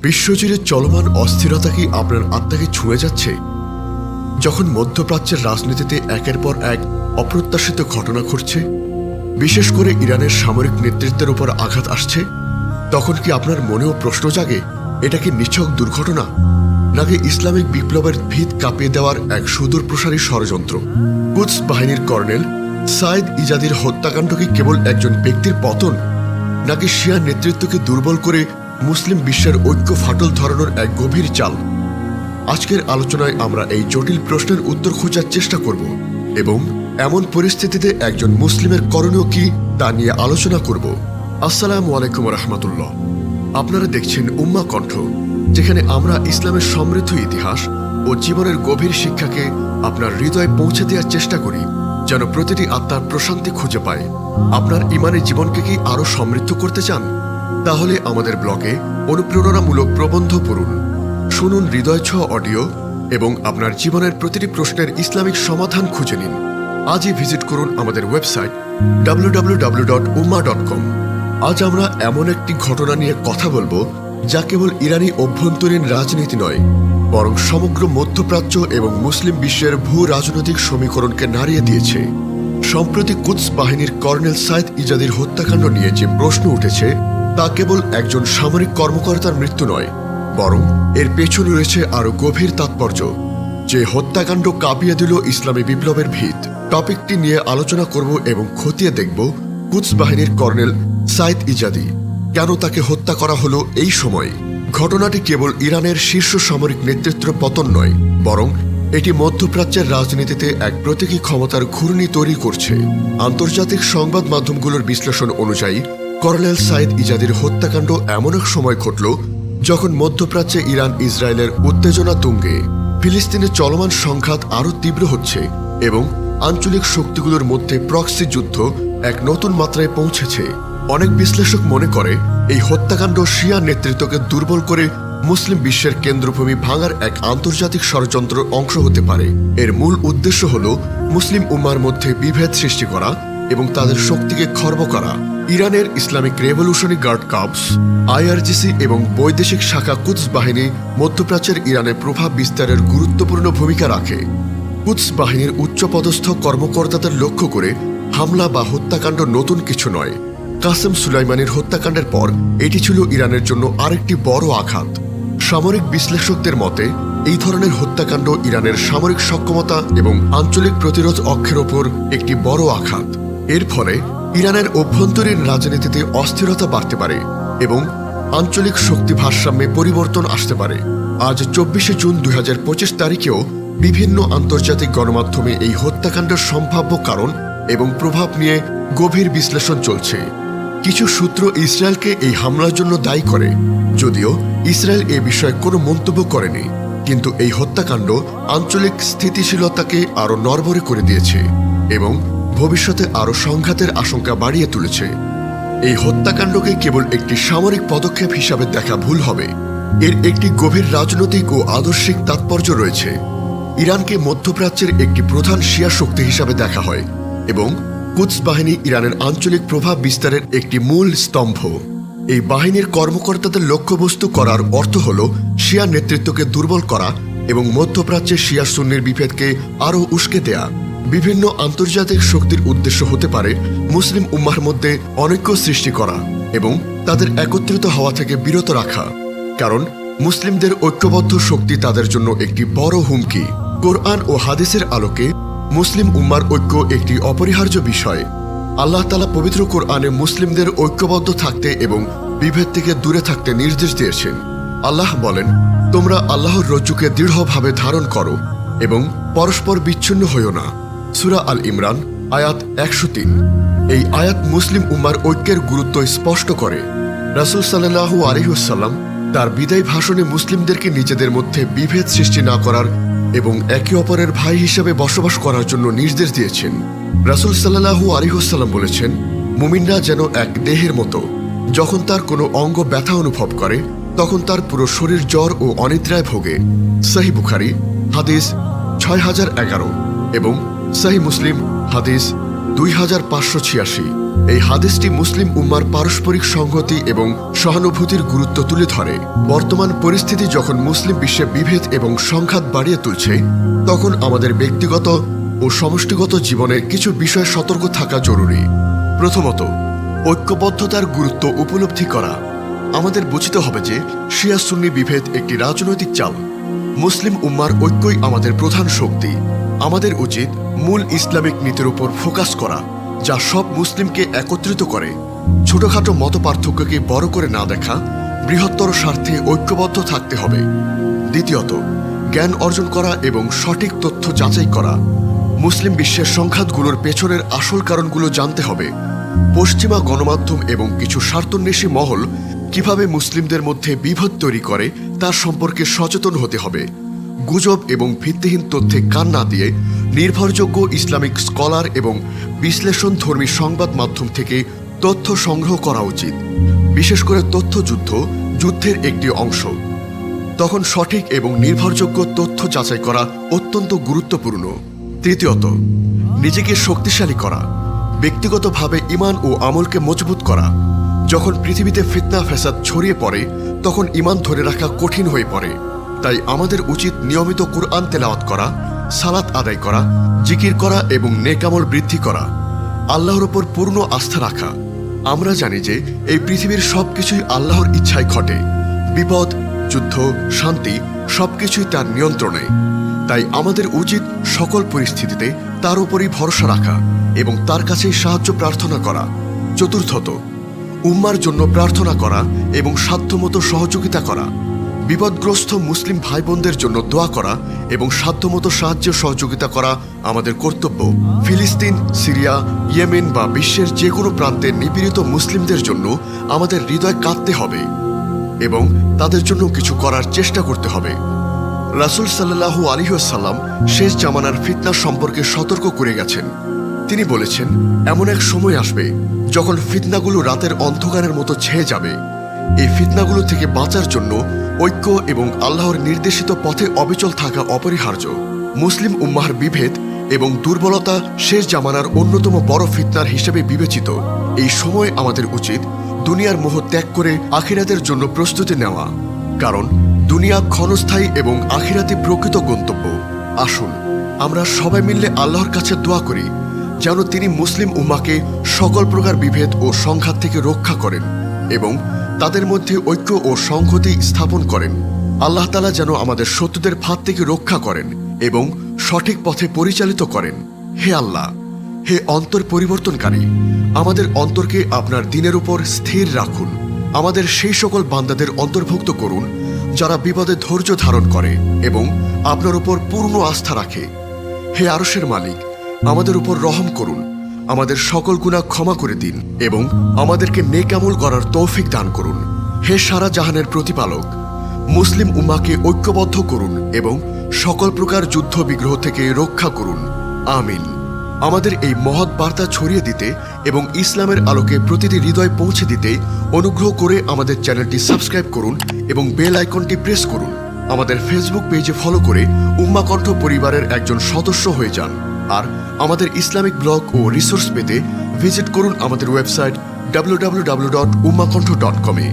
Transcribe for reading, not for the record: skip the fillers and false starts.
বিশ্বজুড়ে চলমান অস্থিরতা কি আপনার আত্মাকে ছুঁয়ে যাচ্ছে? যখন মধ্যপ্রাচ্যের রাজনীতিতে একের পর এক অপ্রত্যাশিত ঘটনা ঘটছে, বিশেষ করে ইরানের সামরিক নেতৃত্বের উপর আঘাত আসছে, তখন কি আপনার মনেও প্রশ্ন জাগে, এটা কি নিছক দুর্ঘটনা, নাকি ইসলামিক বিপ্লবের ভিত কাঁপিয়ে দেওয়ার এক সুদূর প্রসারী ষড়যন্ত্র? কুদস বাহিনীর কর্নেল সাইদ ইজাদির হত্যাকাণ্ড কি কেবল একজন ব্যক্তির পতন, নাকি শিয়া নেতৃত্বকে দুর্বল করে মুসলিম বিশ্বের ঐক্য ফাটল ধরানোর এক গভীর চাল? আজকের আলোচনায় আমরা এই জটিল প্রশ্নের উত্তর খোঁজার চেষ্টা করব এবং এমন পরিস্থিতিতে একজন মুসলিমের করণীয় কি তা নিয়ে আলোচনা করব। আসসালামু আলাইকুম রহমতুল্লাহ। আপনারা দেখছেন উম্মা কণ্ঠ, যেখানে আমরা ইসলামের সমৃদ্ধ ইতিহাস ও জীবনের গভীর শিক্ষাকে আপনার হৃদয়ে পৌঁছে দেওয়ার চেষ্টা করি, যেন প্রতিটি আত্মার প্রশান্তি খুঁজে পায়। আপনার ইমানের জীবনকে কি আরও সমৃদ্ধ করতে চান? তাহলে আমাদের ব্লগে অনুপ্রেরণামূলক প্রবন্ধ পড়ুন, শুনুন হৃদয় ছোঁয়া অডিও এবং আপনার জীবনের প্রতিটি প্রশ্নের ইসলামিক সমাধান খুঁজে নিন। আজই ভিজিট করুন আমাদের ওয়েবসাইট www.umma.com। আজ আমরা এমন একটি ঘটনা নিয়ে কথা বলবো যা কেবল ইরানি অভ্যন্তরীণ রাজনীতি নয়, বরং সমগ্র মধ্যপ্রাচ্য এবং মুসলিম বিশ্বের ভূ রাজনৈতিক সমীকরণকে নাড়িয়ে দিয়েছে। সম্প্রতি কুদস বাহিনীর কর্নেল সাইদ ইজাদির হত্যাকাণ্ড নিয়ে যে প্রশ্ন উঠেছে, তা কেবল একজন সামরিক কর্মকর্তার মৃত্যু নয়, বরং এর পেছনে রয়েছে আরও গভীর তাৎপর্য, যে হত্যাকাণ্ড কাঁপিয়ে দিল ইসলামী বিপ্লবের ভিত। টপিকটি নিয়ে আলোচনা করব এবং খতিয়ে দেখব কুদস বাহিনীর কর্নেল সাইদ ইজাদি কেন তাকে হত্যা করা হলো এই সময়। ঘটনাটি কেবল ইরানের শীর্ষ সামরিক নেতৃত্বের পতন নয়, বরং এটি মধ্যপ্রাচ্যের রাজনীতিতে এক প্রতীকী ক্ষমতার ঘূর্ণি তৈরি করছে। আন্তর্জাতিক সংবাদ মাধ্যমগুলোর বিশ্লেষণ অনুযায়ী কর্নেল সাইদ ইজাদির হত্যাকাণ্ড এমন এক সময় ঘটল যখন মধ্যপ্রাচ্যে ইরান ইসরায়েলের উত্তেজনা তুঙ্গে, ফিলিস্তিনে চলমান সংঘাত আরও তীব্র হচ্ছে এবং আঞ্চলিক শক্তিগুলোর মধ্যে প্রক্সি যুদ্ধ এক নতুন মাত্রায় পৌঁছেছে। অনেক বিশ্লেষক মনে করে এই হত্যাকাণ্ড শিয়া নেতৃত্বকে দুর্বল করে মুসলিম বিশ্বের কেন্দ্রভূমি ভাঙার এক আন্তর্জাতিক ষড়যন্ত্রের অংশ হতে পারে। এর মূল উদ্দেশ্য হল মুসলিম উম্মার মধ্যে বিভেদ সৃষ্টি করা এবং তাদের শক্তিকে খর্ব করা। ইরানের Islamic revolutionary guard corps IRGC এবং বৈদেশিক শাখা কুদস বাহিনী মধ্যপ্রাচ্যের ইরানের প্রভাব বিস্তারের গুরুত্বপূর্ণ ভূমিকা রাখে। কুদস বাহিনীর উচ্চপদস্থ কর্মকর্তাদের লক্ষ্য করে হামলা বা হত্যাকাণ্ড নতুন কিছু নয়। কাসেম সুলাইমানির হত্যাকাণ্ডের পর এটি ছিল ইরানের জন্য আরেকটি বড় আঘাত। সামরিক বিশ্লেষকদের মতে এই ধরনের হত্যাকাণ্ড ইরানের সামরিক সক্ষমতা এবং আঞ্চলিক প্রতিরোধ অক্ষের ওপর একটি বড় আঘাত। এর ফলে ইরানের অভ্যন্তরীণ রাজনীতিতে অস্থিরতা বাড়তে পারে এবং আঞ্চলিক শক্তি ভারসাম্যে পরিবর্তন আসতে পারে। আজ 24 জুন 2025 তারিখেও বিভিন্ন আন্তর্জাতিক গণমাধ্যমে এই হত্যাকাণ্ডের সম্ভাব্য কারণ এবং প্রভাব নিয়ে গভীর বিশ্লেষণ চলছে। কিছু সূত্র ইসরায়েলকে এই হামলার জন্য দায়ী করে, যদিও ইসরায়েল এ বিষয়ে কোনো মন্তব্য করেনি। কিন্তু এই হত্যাকাণ্ড আঞ্চলিক স্থিতিশীলতাকে আরও নড়বড়ে করে দিয়েছে এবং ভবিষ্যতে আরও সংঘাতের আশঙ্কা বাড়িয়ে তুলেছে। এই হত্যাকাণ্ডকে কেবল একটি সামরিক পদক্ষেপ হিসাবে দেখা ভুল হবে। এর একটি গভীর রাজনৈতিক ও আদর্শিক তাৎপর্য রয়েছে। ইরানকে মধ্যপ্রাচ্যের একটি প্রধান শিয়া শক্তি হিসাবে দেখা হয় এবং কুদস বাহিনী ইরানের আঞ্চলিক প্রভাব বিস্তারের একটি মূল স্তম্ভ। এই বাহিনীর কর্মকর্তাদের লক্ষ্যবস্তু করার অর্থ হল শিয়া নেতৃত্বকে দুর্বল করা এবং মধ্যপ্রাচ্যের শিয়া সুন্নির বিভেদকে আরও উস্কে দেয়া। বিভিন্ন আন্তর্জাতিক শক্তির উদ্দেশ্য হতে পারে মুসলিম উম্মার মধ্যে অনৈক্য সৃষ্টি করা এবং তাদের একত্রিত হওয়া থেকে বিরত রাখা, কারণ মুসলিমদের ঐক্যবদ্ধ শক্তি তাদের জন্য একটি বড় হুমকি। কোরআন ও হাদিসের আলোকে মুসলিম উম্মার ঐক্য একটি অপরিহার্য বিষয়। আল্লাহ তাআলা পবিত্র কোরআনে মুসলিমদের ঐক্যবদ্ধ থাকতে এবং বিভেদ থেকে দূরে থাকতে নির্দেশ দিয়েছেন। আল্লাহ বলেন, তোমরা আল্লাহর রজ্জুকে দৃঢ়ভাবে ধারণ করো এবং পরস্পর বিচ্ছিন্ন হইও না। সূরা আল ইমরান আয়াত 103। এই আয়াত মুসলিম উম্মার ঐক্যের গুরুত্ব স্পষ্ট করে। রাসূল সাল্লাল্লাহু আলাইহি ওয়াসাল্লাম তার বিদায় ভাষণে মুসলিমদেরকে নিজেদের মধ্যে বিভেদ সৃষ্টি না করার এবং একে অপরের ভাই হিসেবে বসবাস করার জন্য নির্দেশ দিয়েছেন। রাসূল সাল্লাল্লাহু আলাইহি ওয়াসাল্লাম বলেছেন, মুমিনরা যেন এক দেহের মতো। যখন তার কোনো অঙ্গ ব্যথা অনুভব করে, তখন তার পুরো শরীর জ্বর ও অনিদ্রায় ভোগে। সহিহ বুখারী হাদিস 6011 এবং সহিহ মুসলিম হাদিস 2586। এই হাদিসটি মুসলিম উম্মার পারস্পরিক সংহতি এবং সহানুভূতির গুরুত্ব তুলে ধরে। বর্তমান পরিস্থিতি যখন মুসলিম বিশ্বে বিভেদ এবং সংঘাত বাড়িয়ে তুলছে, তখন আমাদের ব্যক্তিগত ও সমষ্টিগত জীবনের কিছু বিষয়ে সতর্ক থাকা জরুরি। প্রথমত, ঐক্যবদ্ধতার গুরুত্ব উপলব্ধি করা। আমাদের বুঝতে হবে যে শিয়া সুন্নি বিভেদ একটি রাজনৈতিক চাল। মুসলিম উম্মার ঐক্যই আমাদের প্রধান শক্তি। আমাদের উচিত মূল ইসলামিক নীতির উপর ফোকাস করা, যা সব মুসলিমকে একত্রিত করে। ছোটখাটো মতপার্থক্যকে বড় করে না দেখা, বৃহত্তর স্বার্থে ঐক্যবদ্ধ থাকতে হবে। দ্বিতীয়ত, জ্ঞান অর্জন করা এবং সঠিক তথ্য যাচাই করা। মুসলিম বিশ্বের সংঘাতগুলোর পেছনের আসল কারণগুলো জানতে হবে। পশ্চিমা গণমাধ্যম এবং কিছু স্বার্থন্বেষী মহল কিভাবে মুসলিমদের মধ্যে বিভেদ তৈরি করে তার সম্পর্কে সচেতন হতে হবে। গুজব এবং ভিত্তিহীন তথ্যে কান না দিয়ে নির্ভরযোগ্য ইসলামিক স্কলার এবং বিশ্লেষণধর্মী সংবাদ মাধ্যম থেকে তথ্য সংগ্রহ করা উচিত। বিশেষ করে তথ্যযুদ্ধ যুদ্ধের একটি অংশ। তখন সঠিক এবং নির্ভরযোগ্য তথ্য যাচাই করা অত্যন্ত গুরুত্বপূর্ণ। তৃতীয়ত, নিজেকে শক্তিশালী করা। ব্যক্তিগতভাবে ঈমান ও আমলকে মজবুত করা। যখন পৃথিবীতে ফিতনা ফ্যাসাদ ছড়িয়ে পড়ে, তখন ঈমান ধরে রাখা কঠিন হয়ে পড়ে। তাই আমাদের উচিত নিয়মিত কুরআন তেলাওয়াত করা, সালাত আদায় করা, জিকির করা এবং নেক আমল বৃদ্ধি করা। আল্লাহর উপর পূর্ণ আস্থা রাখা। আমরা জানি যে এই পৃথিবীর সবকিছুই আল্লাহর ইচ্ছায় ঘটে। বিপদ, যুদ্ধ, শান্তি সবকিছুই তার নিয়ন্ত্রণে। তাই আমাদের উচিত সকল পরিস্থিতিতে তার উপরই ভরসা রাখা এবং তার কাছে সাহায্য প্রার্থনা করা। চতুর্থত, উম্মার জন্য প্রার্থনা করা এবং সাধ্যমতো সহযোগিতা করা। বিপদগ্রস্ত মুসলিম ভাই বোনদের জন্য দোয়া করা এবং সাধ্যমতো সাহায্য সহযোগিতা করা আমাদের কর্তব্য। ফিলিস্তিন, সিরিয়া, ইয়েমেন বা বিশ্বের যে কোনো প্রান্তে নিপীড়িত মুসলিমদের জন্য আমাদের হৃদয় কাঁদতে হবে এবং তাদের জন্য কিছু করার চেষ্টা করতে হবে। রাসূল সাল্লাল্লাহু আলাইহি ওয়াসাল্লাম শেষ জামানার ফিতনা সম্পর্কে সতর্ক করে গেছেন। তিনি বলেছেন, এমন এক সময় আসবে যখন ফিতনাগুলো রাতের অন্ধকারের মতো ছেয়ে যাবে। এই ফিতনাগুলো থেকে বাঁচার জন্য ঐক্য এবং আল্লাহর নির্দেশিত পথে অবিচল থাকা অপরিহার্য। মুসলিম উম্মাহর বিভেদ এবং দুর্বলতা শেষ জামানার অন্যতম বড় ফিতনার হিসেবে বিবেচিত। এই সময় আমাদের উচিত দুনিয়ার মোহ ত্যাগ করে আখিরাতের জন্য প্রস্তুতি নেওয়া, কারণ দুনিয়া ক্ষণস্থায়ী এবং আখিরাতে প্রকৃত গন্তব্য। আসুন আমরা সবাই মিলে আল্লাহর কাছে দোয়া করি যেন তিনি মুসলিম উম্মাকে সকল প্রকার বিভেদ ও সংঘাত থেকে রক্ষা করেন এবং তাদের মধ্যে ঐক্য ও সংহতি স্থাপন করেন। আল্লাহ তাআলা যেন আমাদের শত্রুদের ফাঁদ থেকে রক্ষা করেন এবং সঠিক পথে পরিচালিত করেন। হে আল্লাহ, হে অন্তর পরিবর্তনকারী, আমাদের অন্তরকে আপনার দ্বীনের উপর স্থির রাখুন। আমাদের সেই সকল বান্দাদের অন্তর্ভুক্ত করুন যারা বিপদে ধৈর্য ধারণ করে এবং আপনার উপর পূর্ণ আস্থা রাখে। হে আরশের মালিক, আমাদের উপর রহম করুন, আমাদের সকল গুনাহ ক্ষমা করে দিন এবং আমাদেরকে নেক আমল করার তৌফিক দান করুন। হে সারা জাহানের প্রতিপালক, মুসলিম উম্মাকে ঐক্যবদ্ধ করুন এবং সকল প্রকার যুদ্ধ বিগ্রহ থেকে রক্ষা করুন। আমিন। আমাদের এই মহৎ বার্তা ছড়িয়ে দিতে এবং ইসলামের আলোকে প্রতিটি হৃদয় পৌঁছে দিতে অনুগ্রহ করে আমাদের চ্যানেলটি সাবস্ক্রাইব করুন এবং বেল আইকনটি প্রেস করুন। আমাদের ফেসবুক পেজে ফলো করে উম্মা কণ্ঠ পরিবারের একজন সদস্য হয়ে যান। আর আমাদের ইসলামিক ব্লগ ও রিসোর্স পেতে ভিজিট করুন আমাদের ওয়েবসাইট www.ummakantho.com-এ।